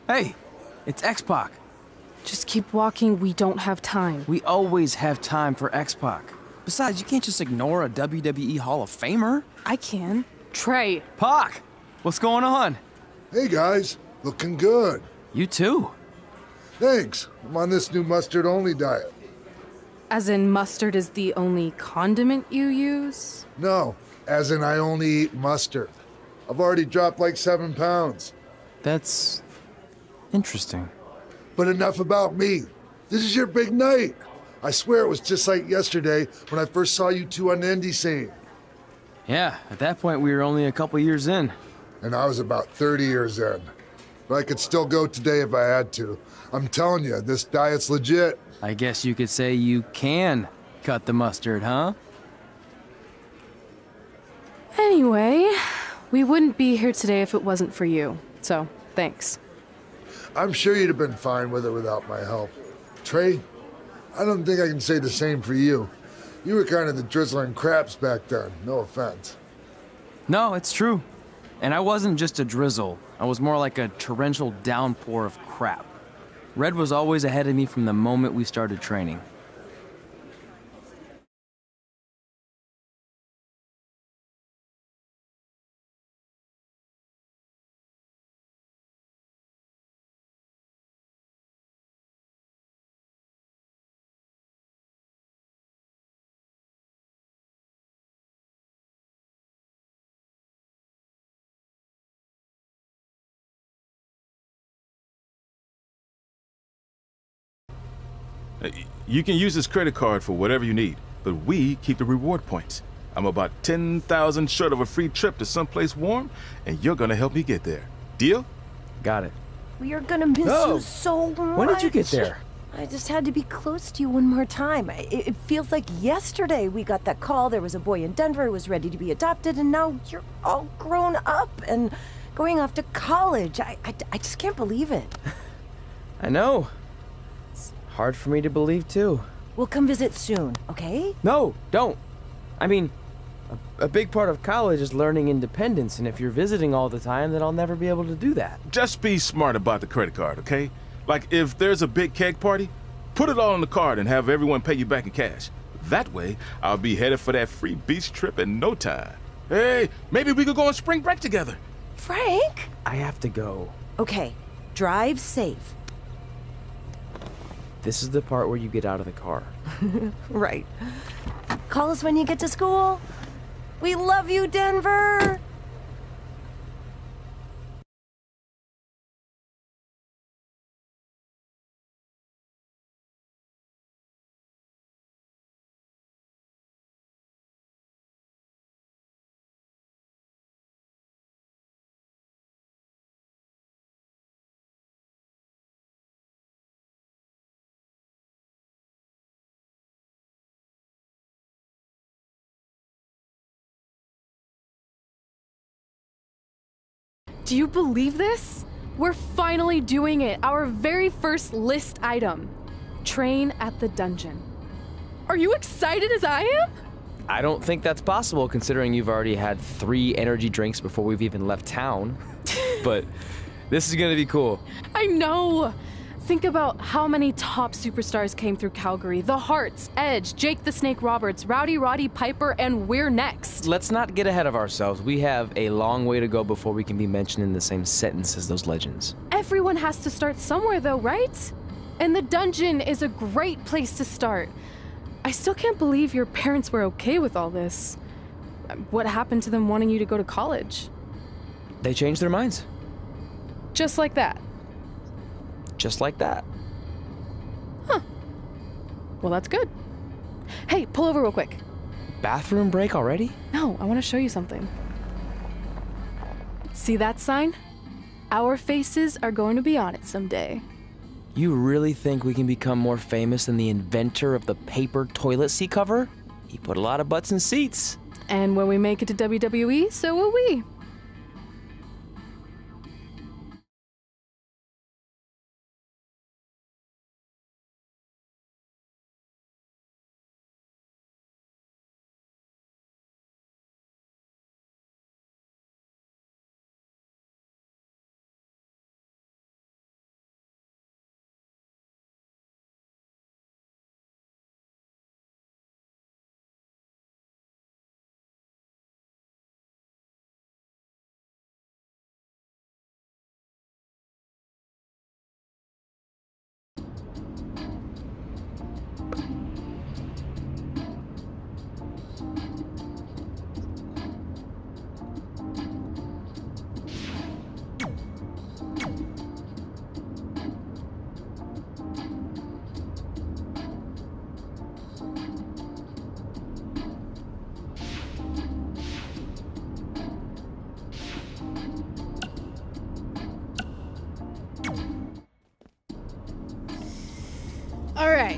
Hey, it's X-Pac. Just keep walking, we don't have time. We always have time for X-Pac. Besides, you can't just ignore a WWE Hall of Famer. I can. Trey. Pac, what's going on? Hey guys, looking good. You too. Thanks. I'm on this new mustard-only diet. As in mustard is the only condiment you use? No, as in I only eat mustard. I've already dropped like 7 pounds. That's interesting. But enough about me. This is your big night. I swear it was just like yesterday when I first saw you two on the indie scene. Yeah, at that point we were only a couple years in. And I was about 30 years in. But I could still go today if I had to. I'm telling you, this diet's legit. I guess you could say you can cut the mustard, huh? Anyway, we wouldn't be here today if it wasn't for you. So, thanks. I'm sure you'd have been fine with it without my help. Trey, I don't think I can say the same for you. You were kind of the drizzling craps back then, no offense. No, it's true. And I wasn't just a drizzle. I was more like a torrential downpour of crap. Red was always ahead of me from the moment we started training. You can use this credit card for whatever you need, but we keep the reward points. I'm about 10,000 short of a free trip to someplace warm, and you're gonna help me get there. Deal? Got it. We are gonna miss you so much. When did you get there? I just had to be close to you one more time. It feels like yesterday we got that call. There was a boy in Denver who was ready to be adopted, and now you're all grown up and going off to college. I just can't believe it. I know. It's hard for me to believe, too. We'll come visit soon, okay? No, don't. I mean, a big part of college is learning independence, and if you're visiting all the time, then I'll never be able to do that. Just be smart about the credit card, okay? Like, if there's a big keg party, put it all on the card and have everyone pay you back in cash. That way, I'll be headed for that free beach trip in no time. Hey, maybe we could go on spring break together. Frank? I have to go. Okay, drive safe. This is the part where you get out of the car. Right. Call us when you get to school. We love you, Denver! Do you believe this? We're finally doing it. Our very first list item. Train at the dungeon. Are you excited as I am? I don't think that's possible, considering you've already had 3 energy drinks before we've even left town. But this is gonna be cool. I know. Think about how many top superstars came through Calgary. The Hearts, Edge, Jake the Snake Roberts, Rowdy Roddy Piper, and we're next. Let's not get ahead of ourselves. We have a long way to go before we can be mentioned in the same sentence as those legends. Everyone has to start somewhere though, right? And the dungeon is a great place to start. I still can't believe your parents were okay with all this. What happened to them wanting you to go to college? They changed their minds. Just like that. Just like that. Huh. Well, that's good. Hey, pull over real quick. Bathroom break already? No, I want to show you something. See that sign? Our faces are going to be on it someday. You really think we can become more famous than the inventor of the paper toilet seat cover? He put a lot of butts in seats. And when we make it to WWE, so will we.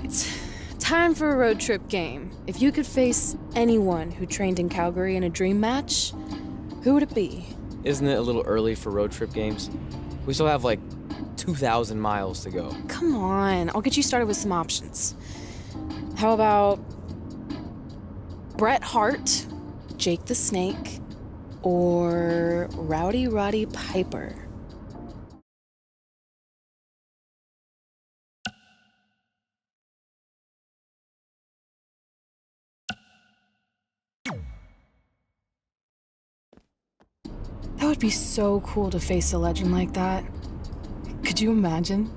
right. Time for a road trip game. If you could face anyone who trained in Calgary in a dream match, who would it be? Isn't it a little early for road trip games? We still have like 2,000 miles to go. Come on, I'll get you started with some options. How about Bret Hart, Jake the Snake, or Rowdy Roddy Piper? That would be so cool to face a legend like that. Could you imagine?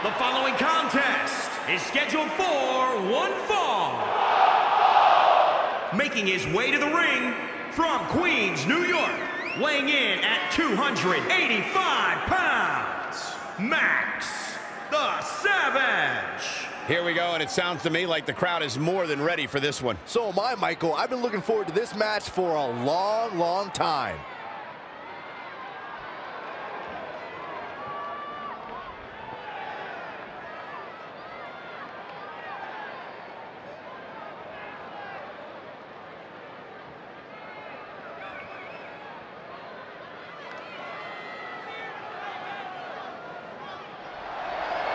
The following contest is scheduled for one fall. Making his way to the ring from Queens, New York, weighing in at 285 pounds, Max the Savage. Here we go, and it sounds to me like the crowd is more than ready for this one. So am I, Michael. I've been looking forward to this match for a long, long time.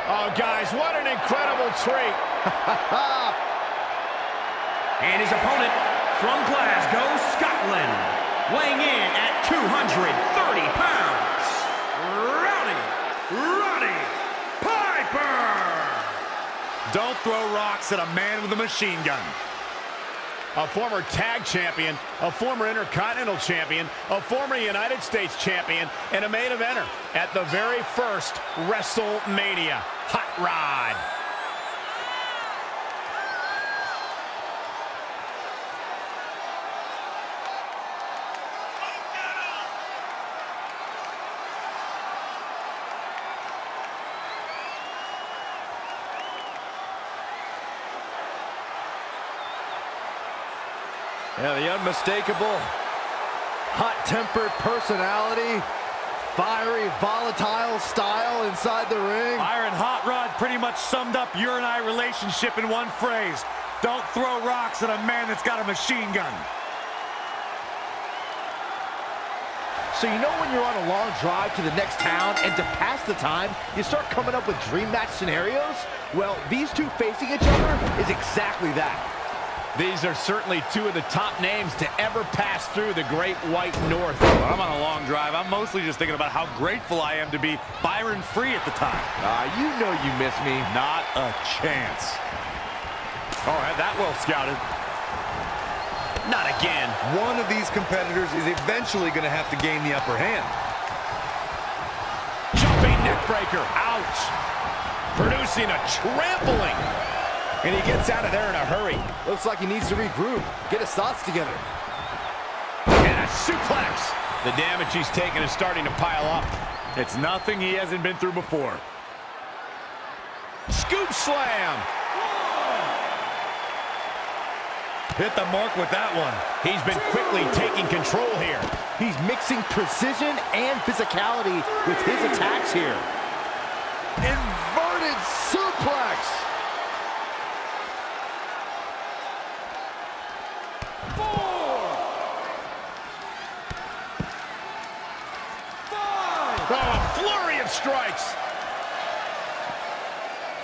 Oh, guys, what an incredible treat. And his opponent from Glasgow, Scotland, weighing in at 230 pounds, Rowdy Roddy Piper. Don't throw rocks at a man with a machine gun. A former tag champion, a former Intercontinental champion, a former United States champion, and a main eventer at the very first WrestleMania. Hot Rod. Yeah, the unmistakable, hot-tempered personality, fiery, volatile style inside the ring. Iron Hot Rod pretty much summed up your and I relationship in one phrase. Don't throw rocks at a man that's got a machine gun. So you know when you're on a long drive to the next town and to pass the time, you start coming up with dream match scenarios? Well, these two facing each other is exactly that. These are certainly two of the top names to ever pass through the Great White North. When I'm on a long drive, I'm mostly just thinking about how grateful I am to be Byron Free at the time. You know you miss me. Not a chance. Oh, had that well scouted. Not again. One of these competitors is eventually going to have to gain the upper hand. Jumping neckbreaker. Ouch. Producing a trampling. And he gets out of there in a hurry. Looks like he needs to regroup, get his thoughts together. And a suplex. The damage he's taken is starting to pile up. It's nothing he hasn't been through before. Scoop slam. Hit the mark with that one. He's been quickly taking control here. He's mixing precision and physicality with his attacks here. Inverted suplex. 4, 5. Oh, a flurry of strikes.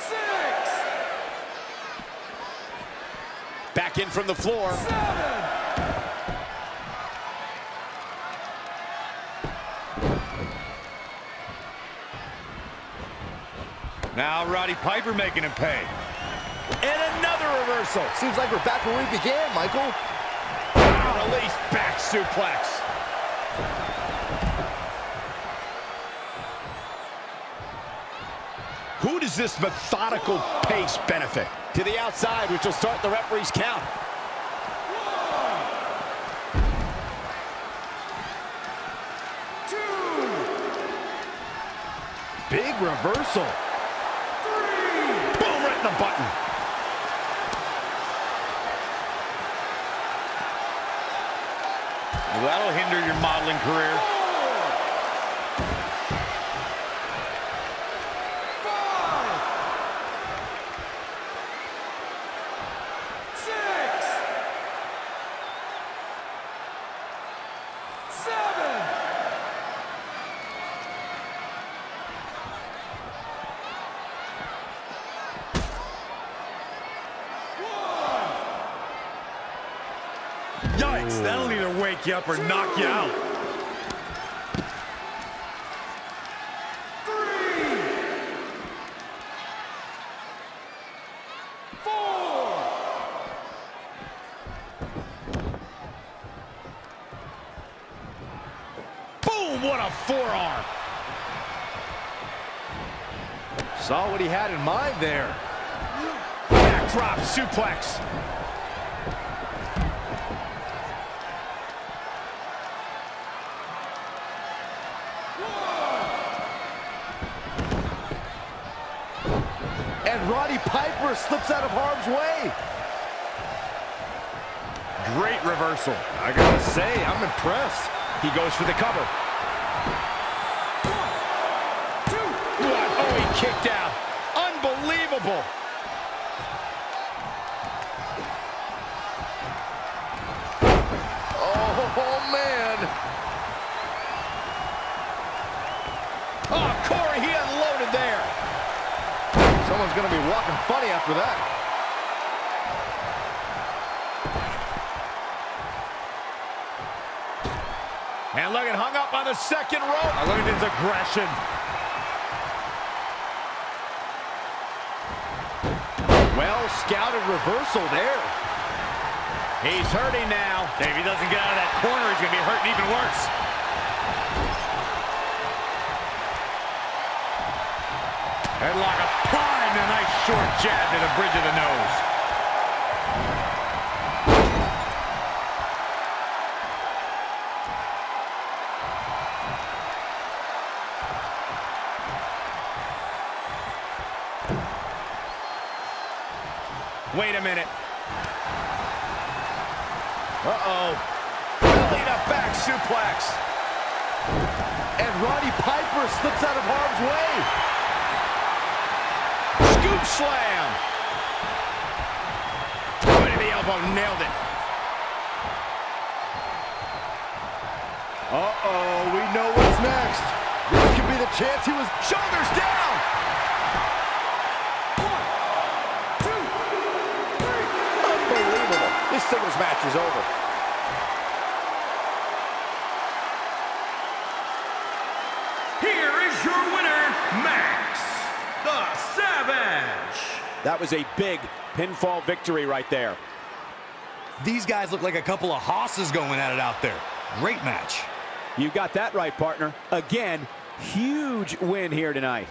6. Back in from the floor. 7. Now Roddy Piper making him pay. And another reversal. Seems like we're back where we began, Michael. Release back suplex. Who does this methodical pace benefit? To the outside, which will start the referee's count. Big reversal. Boom, right in the button. Well, that'll hinder your modeling career. Yikes, that'll either wake you up or knock you out. Boom, what a forearm. Saw what he had in mind there. Backdrop suplex. And Roddy Piper slips out of harm's way. Great reversal. I gotta say, I'm impressed. He goes for the cover. What? Oh, he kicked out. Unbelievable. Oh, man. Oh, Corey, he unloaded there. Someone's gonna be walking funny after that. And look at hung up on the second rope. Look at his aggression. Well scouted reversal there. He's hurting now. If he doesn't get out of that corner, he's going to be hurting even worse. Headlock applied, and a nice short jab to the bridge of the nose. Wait a minute. Uh-oh. Belly to back suplex. And Roddy Piper slips out of harm's way. Scoop slam. Right to the elbow, nailed it. Uh-oh, we know what's next. This could be the chance he was... Shoulders down. 1, 2, 3. Unbelievable. This singles match is over. Here is your winner, Max, the Savage. That was a big pinfall victory right there. These guys look like a couple of hosses going at it out there. Great match. You got that right, partner. Again, huge win here tonight.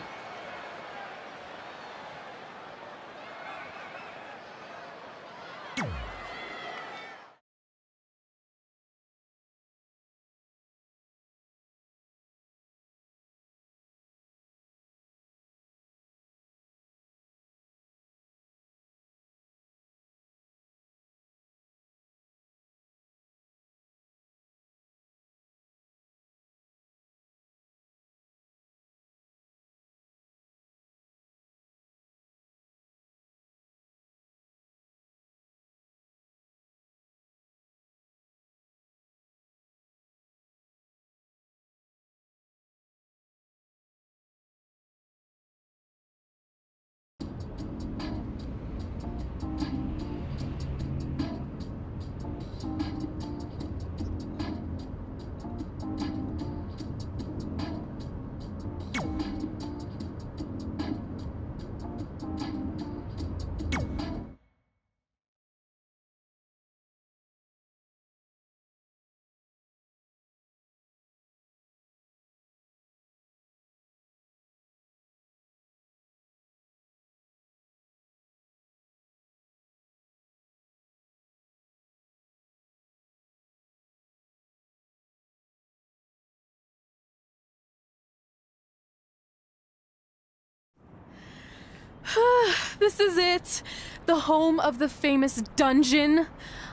This is it. The home of the famous dungeon.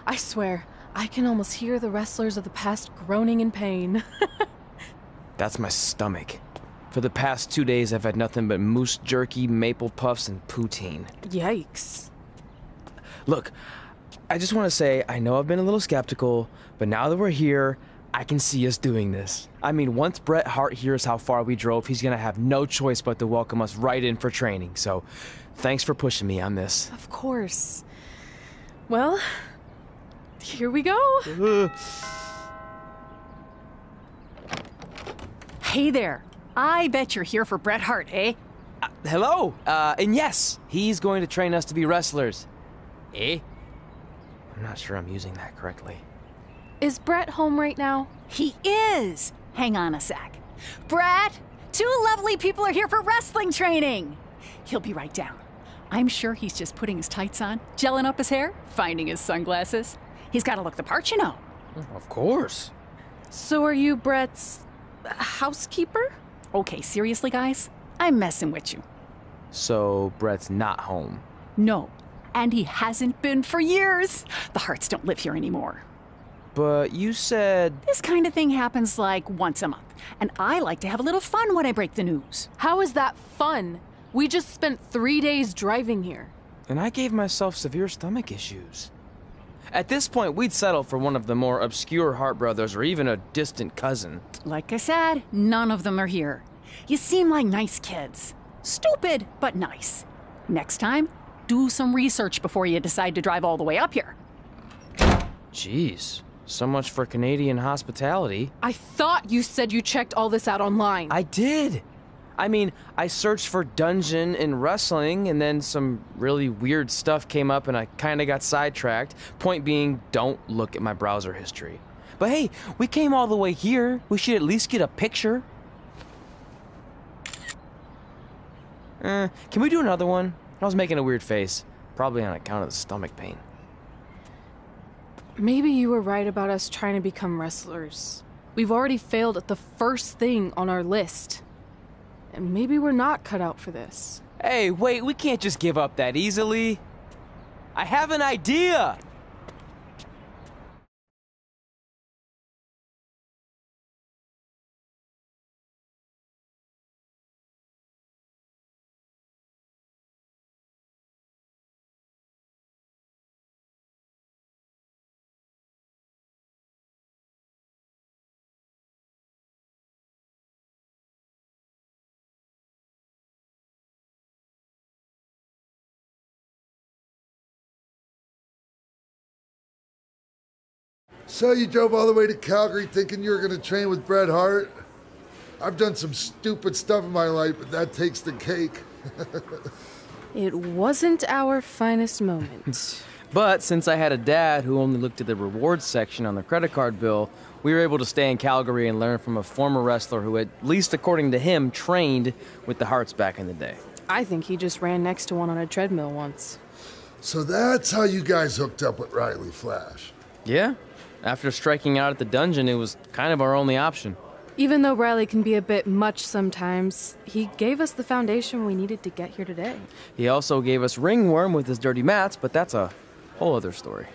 I swear, I can almost hear the wrestlers of the past groaning in pain. That's my stomach. For the past 2 days, I've had nothing but moose jerky, maple puffs, and poutine. Yikes. Look, I just want to say, I know I've been a little skeptical, but now that we're here, I can see us doing this. I mean, once Bret Hart hears how far we drove, he's gonna have no choice but to welcome us right in for training. So, thanks for pushing me on this. Of course. Well, here we go. Hey there. I bet you're here for Bret Hart, eh? Hello, and yes, he's going to train us to be wrestlers. Eh? I'm not sure I'm using that correctly. Is Bret home right now? He is. Hang on a sec. Bret, 2 lovely people are here for wrestling training. He'll be right down. I'm sure he's just putting his tights on, gelling up his hair, finding his sunglasses. He's got to look the part, you know. Of course. So are you Bret's housekeeper? Okay, seriously, guys? I'm messing with you. So, Bret's not home. No, and he hasn't been for years. The Harts don't live here anymore. But you said... This kind of thing happens like once a month, and I like to have a little fun when I break the news. How is that fun? We just spent 3 days driving here. And I gave myself severe stomach issues. At this point, we'd settle for one of the more obscure Hart brothers or even a distant cousin. Like I said, none of them are here. You seem like nice kids. Stupid, but nice. Next time, do some research before you decide to drive all the way up here. Jeez. So much for Canadian hospitality. I thought you said you checked all this out online. I did. I mean, I searched for dungeon in wrestling, and then some really weird stuff came up, and I kind of got sidetracked. Point being, don't look at my browser history. But hey, we came all the way here. We should at least get a picture. Can we do another one? I was making a weird face. Probably on account of the stomach pain. Maybe you were right about us trying to become wrestlers. We've already failed at the first thing on our list. And maybe we're not cut out for this. Hey, wait, we can't just give up that easily. I have an idea! So you drove all the way to Calgary thinking you were going to train with Bret Hart? I've done some stupid stuff in my life, but that takes the cake. It wasn't our finest moment. But since I had a dad who only looked at the rewards section on the credit card bill, we were able to stay in Calgary and learn from a former wrestler who, at least according to him, trained with the Harts back in the day. I think he just ran next to one on a treadmill once. So that's how you guys hooked up with Reilly Flash. Yeah. After striking out at the dungeon, it was kind of our only option. Even though Reilly can be a bit much sometimes, he gave us the foundation we needed to get here today. He also gave us ringworm with his dirty mats, but that's a whole other story.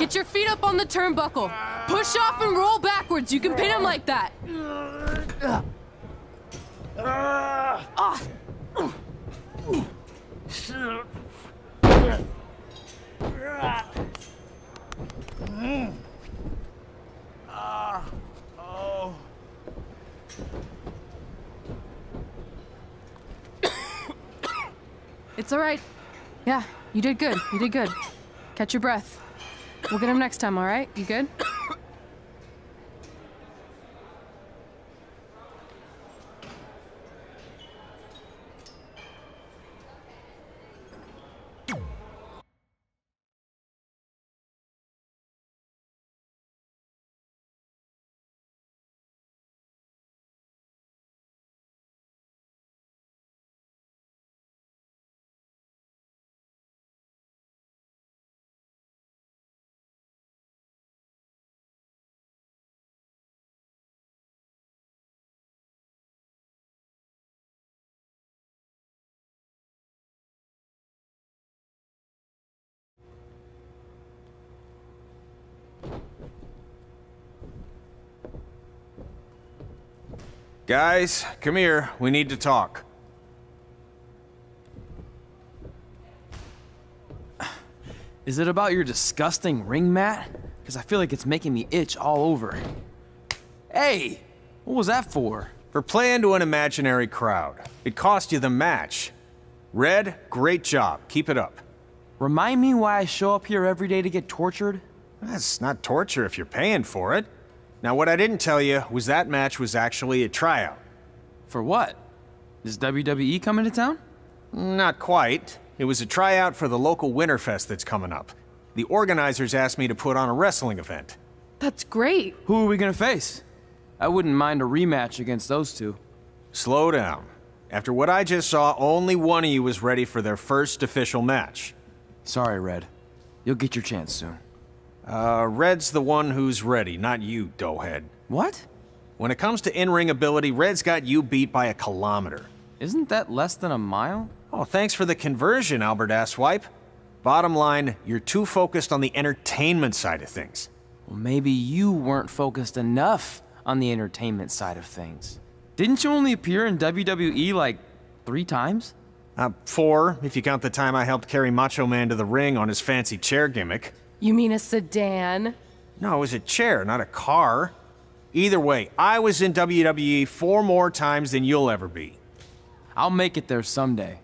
Get your feet up on the turnbuckle. Push off and roll backwards. You can pin him like that. It's all right. Yeah, you did good. You did good. Catch your breath. We'll get him next time, all right? You good? Guys, come here. We need to talk. Is it about your disgusting ring mat? Because I feel like it's making me itch all over. Hey, what was that for? For playing to an imaginary crowd. It cost you the match. Red, great job. Keep it up. Remind me why I show up here every day to get tortured? That's not torture if you're paying for it. Now, what I didn't tell you was that match was actually a tryout. For what? Is WWE coming to town? Not quite. It was a tryout for the local Winterfest that's coming up. The organizers asked me to put on a wrestling event. That's great. Who are we gonna face? I wouldn't mind a rematch against those two. Slow down. After what I just saw, only one of you was ready for their first official match. Sorry, Red. You'll get your chance soon. Red's the one who's ready, not you, doughhead. What? When it comes to in-ring ability, Red's got you beat by a kilometer. Isn't that less than a mile? Oh, thanks for the conversion, Albert Asswipe. Bottom line, you're too focused on the entertainment side of things. Well, maybe you weren't focused enough on the entertainment side of things. Didn't you only appear in WWE like 3 times? 4, if you count the time I helped carry Macho Man to the ring on his fancy chair gimmick. You mean a sedan? No, it was a chair, not a car. Either way, I was in WWE 4 more times than you'll ever be. I'll make it there someday.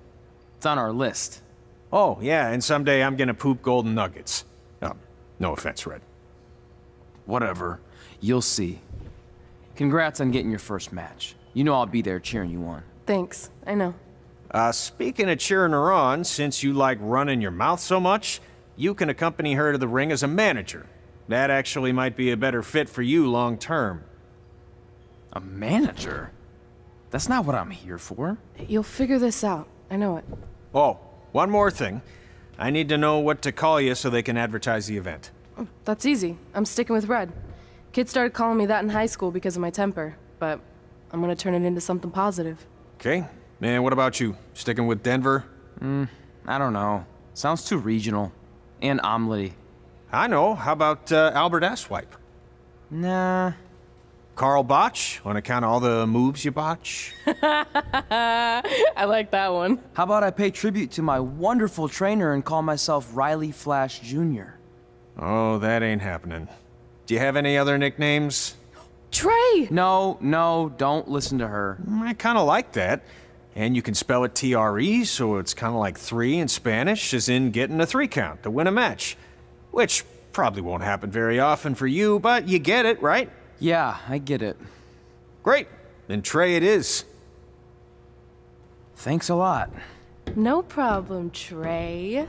It's on our list. Oh, yeah, and someday I'm gonna poop golden nuggets. No offense, Red. Whatever. You'll see. Congrats on getting your first match. You know I'll be there cheering you on. Thanks. I know. Speaking of cheering her on, since you like running your mouth so much, you can accompany her to the ring as a manager. That actually might be a better fit for you long term. A manager? That's not what I'm here for. You'll figure this out. I know it. Oh, one more thing. I need to know what to call you so they can advertise the event. Oh, that's easy. I'm sticking with Red. Kids started calling me that in high school because of my temper, but I'm gonna turn it into something positive. Okay. And what about you? Sticking with Denver? I don't know. Sounds too regional. And omelette-y. I know. How about Albert Asswipe? Nah. Carl Botch, on account of all the moves you botch? I like that one. How about I pay tribute to my wonderful trainer and call myself Reilly Flash Jr.? Oh, that ain't happening. Do you have any other nicknames? Trey! No, don't listen to her. I kind of like that. And you can spell it T-R-E, so it's kind of like 3 in Spanish, as in getting a 3 count to win a match. Which probably won't happen very often for you, but you get it, right? Yeah, I get it. Great. Then Trey it is. Thanks a lot. No problem, Trey.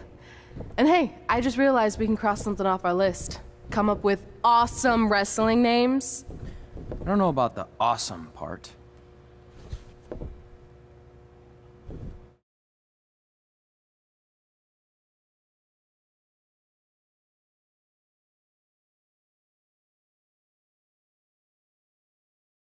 And hey, I just realized we can cross something off our list. Come up with awesome wrestling names. I don't know about the awesome part.